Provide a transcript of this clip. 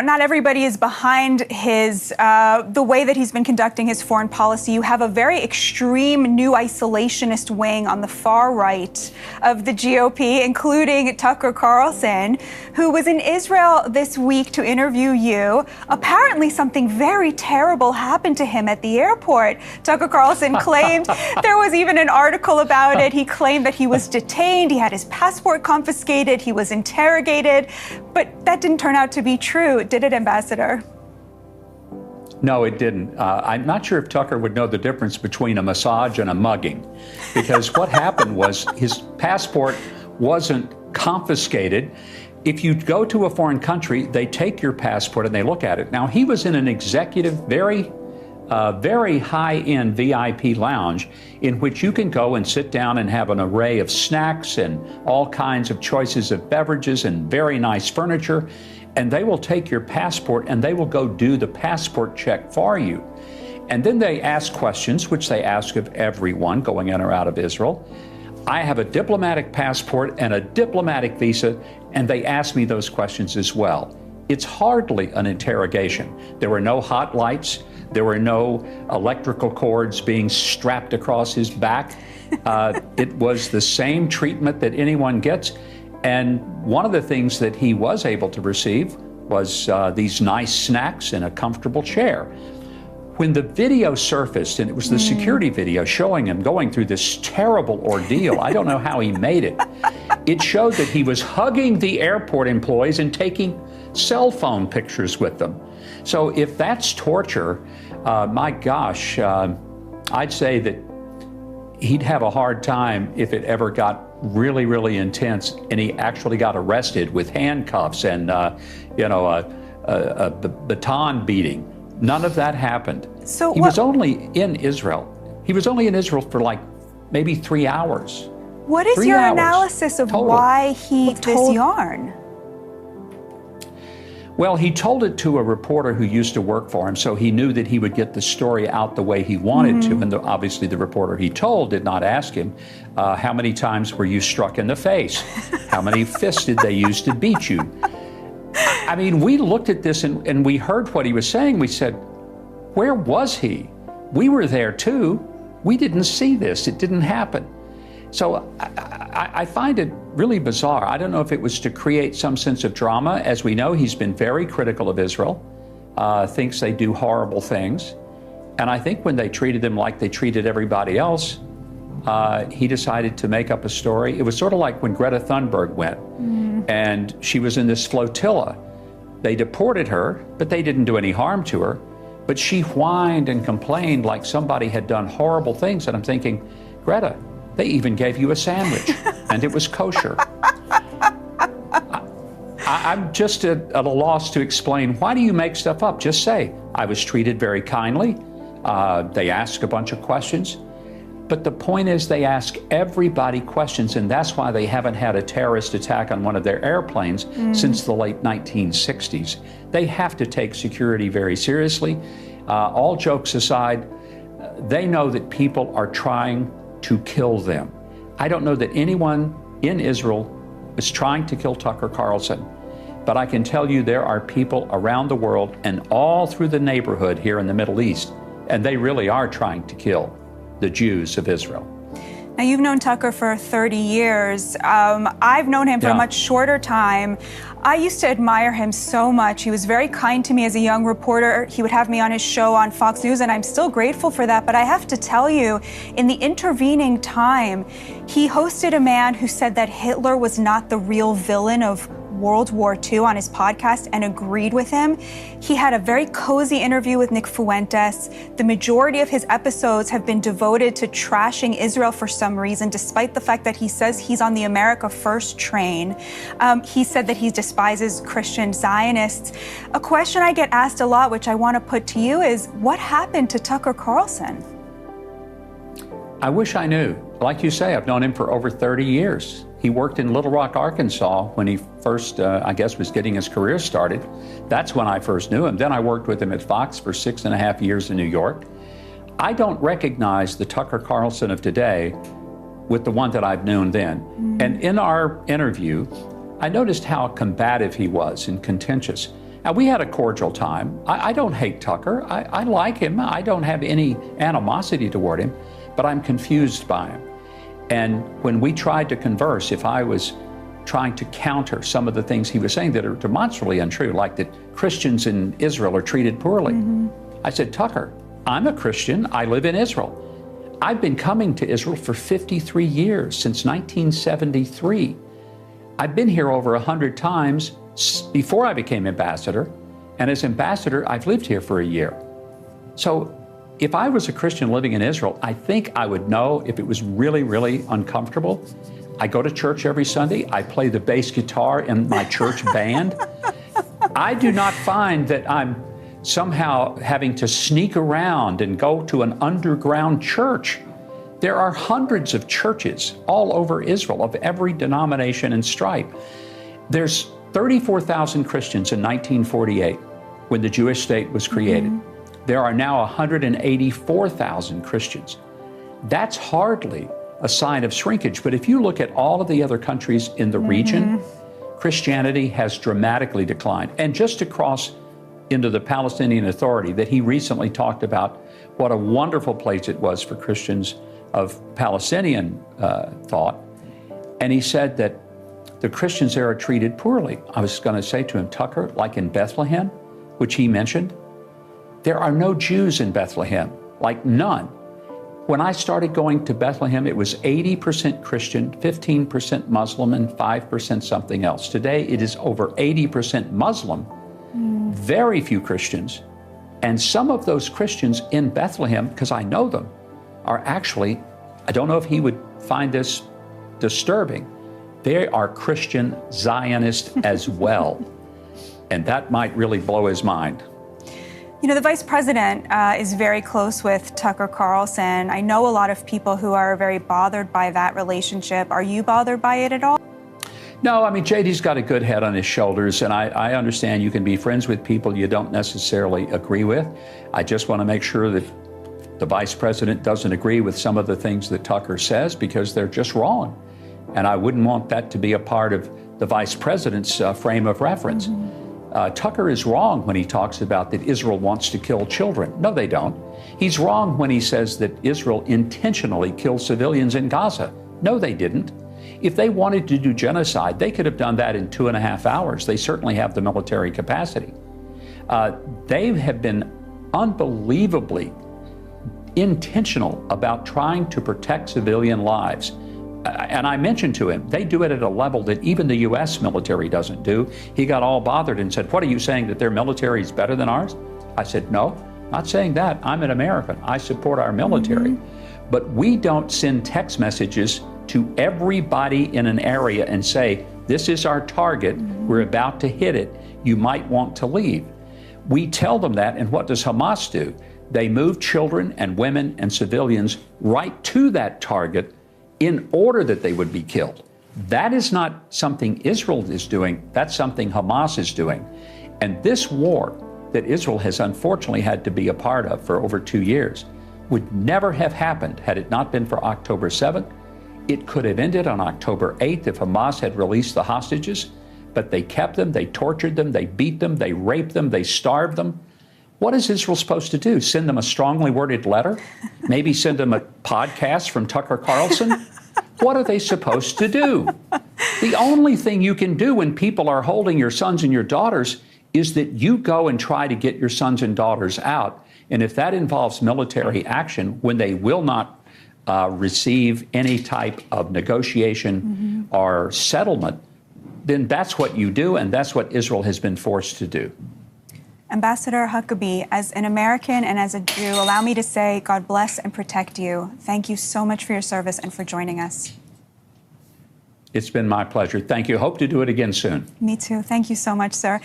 Not everybody is behind his the way that he's been conducting his foreign policy. You have a very extreme new isolationist wing on the far right of the GOP, including Tucker Carlson, who was in Israel this week to interview you. Apparently, something very terrible happened to him at the airport. Tucker Carlson claimed there was even an article about it. He claimed that he was detained, he had his passport confiscated, he was interrogated, but that didn't turn out to be true. Did it, Ambassador? No, it didn't. I'm not sure if Tucker would know the difference between a massage and a mugging, because what happened was his passport wasn't confiscated. If you go to a foreign country, they take your passport and they look at it. Now, he was in an executive, very high-end VIP lounge in which you can go and sit down and have an array of snacks and all kinds of choices of beverages and very nice furniture. And they will take your passport and they will go do the passport check for you. And then they ask questions, which they ask of everyone going in or out of Israel. I have a diplomatic passport and a diplomatic visa, and they ask me those questions as well. It's hardly an interrogation. There were no hot lights. There were no electrical cords being strapped across his back. It was the same treatment that anyone gets. And one of the things that he was able to receive was these nice snacks in a comfortable chair. When the video surfaced, and it was the security video showing him going through this terrible ordeal, I don't know how he made it. It showed that he was hugging the airport employees and taking cell phone pictures with them. So if that's torture, my gosh, I'd say that he'd have a hard time if it ever got really, really intense and he actually got arrested with handcuffs and, a baton beating. None of that happened. So he was only in Israel. He was only in Israel for like maybe 3 hours. What is your analysis of why he told this yarn? Well, he told it to a reporter who used to work for him, so he knew that he would get the story out the way he wanted to. And obviously the reporter he told did not ask him, how many times were you struck in the face? How many fists did they use to beat you? I mean, we looked at this and we heard what he was saying. We said, where was he? We were there too. We didn't see this. It didn't happen. So I find it really bizarre. I don't know if it was to create some sense of drama. As we know, he's been very critical of Israel, thinks they do horrible things. And I think when they treated him like they treated everybody else, he decided to make up a story. It was sort of like when Greta Thunberg went and she was in this flotilla. They deported her, but they didn't do any harm to her. But she whined and complained like somebody had done horrible things. And I'm thinking, Greta, they even gave you a sandwich, and it was kosher. I'm just at a loss to explain, why do you make stuff up? Just say, I was treated very kindly. They ask a bunch of questions. But the point is they ask everybody questions, and that's why they haven't had a terrorist attack on one of their airplanes since the late 1960s. They have to take security very seriously. All jokes aside, they know that people are trying to kill them. I don't know that anyone in Israel is trying to kill Tucker Carlson, but I can tell you there are people around the world and all through the neighborhood here in the Middle East, and they really are trying to kill the Jews of Israel. Now, you've known Tucker for 30 years. I've known him for a much shorter time. I used to admire him so much. He was very kind to me as a young reporter. He would have me on his show on Fox News, and I'm still grateful for that. But I have to tell you, in the intervening time, he hosted a man who said that Hitler was not the real villain of World War II on his podcast and agreed with him. He had a very cozy interview with Nick Fuentes. The majority of his episodes have been devoted to trashing Israel for some reason, despite the fact that he says he's on the America First train. He said that he despises Christian Zionists. A question I get asked a lot, which I want to put to you, is what happened to Tucker Carlson? I wish I knew. Like you say, I've known him for over 30 years. He worked in Little Rock, Arkansas when he first, I guess, was getting his career started. That's when I first knew him. Then I worked with him at Fox for 6.5 years in New York. I don't recognize the Tucker Carlson of today with the one that I've known then. And in our interview, I noticed how combative he was and contentious. And we had a cordial time. I don't hate Tucker. I like him. I don't have any animosity toward him, but I'm confused by him. And when we tried to converse, if I was trying to counter some of the things he was saying that are demonstrably untrue, like that Christians in Israel are treated poorly, I said, Tucker, I'm a Christian. I live in Israel. I've been coming to Israel for 53 years, since 1973. I've been here over 100 times before I became ambassador, and as ambassador, I've lived here for a year. So if I was a Christian living in Israel, I think I would know if it was really, really uncomfortable. I go to church every Sunday. I play the bass guitar in my church band. I do not find that I'm somehow having to sneak around and go to an underground church. There are hundreds of churches all over Israel of every denomination and stripe. There's 34,000 Christians in 1948 when the Jewish state was created. There are now 184,000 Christians. That's hardly a sign of shrinkage, but if you look at all of the other countries in the region, Christianity has dramatically declined. And just to cross into the Palestinian Authority that he recently talked about, what a wonderful place it was for Christians of Palestinian thought. And he said that the Christians there are treated poorly. I was going to say to him, Tucker, like in Bethlehem, which he mentioned, there are no Jews in Bethlehem, like none. When I started going to Bethlehem, it was 80% Christian, 15% Muslim, and 5% something else. Today, it is over 80% Muslim, very few Christians. And some of those Christians in Bethlehem, because I know them, are actually, I don't know if he would find this disturbing, they are Christian Zionists as well. And that might really blow his mind. You know, the vice president is very close with Tucker Carlson. I know a lot of people who are very bothered by that relationship. Are you bothered by it at all? No, I mean, JD's got a good head on his shoulders, and I understand you can be friends with people you don't necessarily agree with. I just want to make sure that the vice president doesn't agree with some of the things that Tucker says, because they're just wrong. And I wouldn't want that to be a part of the vice president's frame of reference. Tucker is wrong when he talks about that Israel wants to kill children. No, they don't. He's wrong when he says that Israel intentionally kills civilians in Gaza. No, they didn't. If they wanted to do genocide, they could have done that in 2.5 hours. They certainly have the military capacity. They have been unbelievably intentional about trying to protect civilian lives. And I mentioned to him, they do it at a level that even the U.S. military doesn't do. He got all bothered and said, what are you saying, that their military is better than ours? I said, no, not saying that. I'm an American. I support our military. But we don't send text messages to everybody in an area and say, this is our target. We're about to hit it. You might want to leave. We tell them that, and what does Hamas do? They move children and women and civilians right to that target in order that they would be killed. That is not something Israel is doing. That's something Hamas is doing. And this war that Israel has unfortunately had to be a part of for over 2 years would never have happened had it not been for October 7th. It could have ended on October 8th if Hamas had released the hostages, but they kept them, they tortured them, they beat them, they raped them, they starved them. What is Israel supposed to do? Send them a strongly worded letter? Maybe send them a podcast from Tucker Carlson? What are they supposed to do? The only thing you can do when people are holding your sons and your daughters is that you go and try to get your sons and daughters out. And if that involves military action, when they will not receive any type of negotiation or settlement, then that's what you do, and that's what Israel has been forced to do. Ambassador Huckabee, as an American and as a Jew, allow me to say God bless and protect you. Thank you so much for your service and for joining us. It's been my pleasure. Thank you. Hope to do it again soon. Me too. Thank you so much, sir.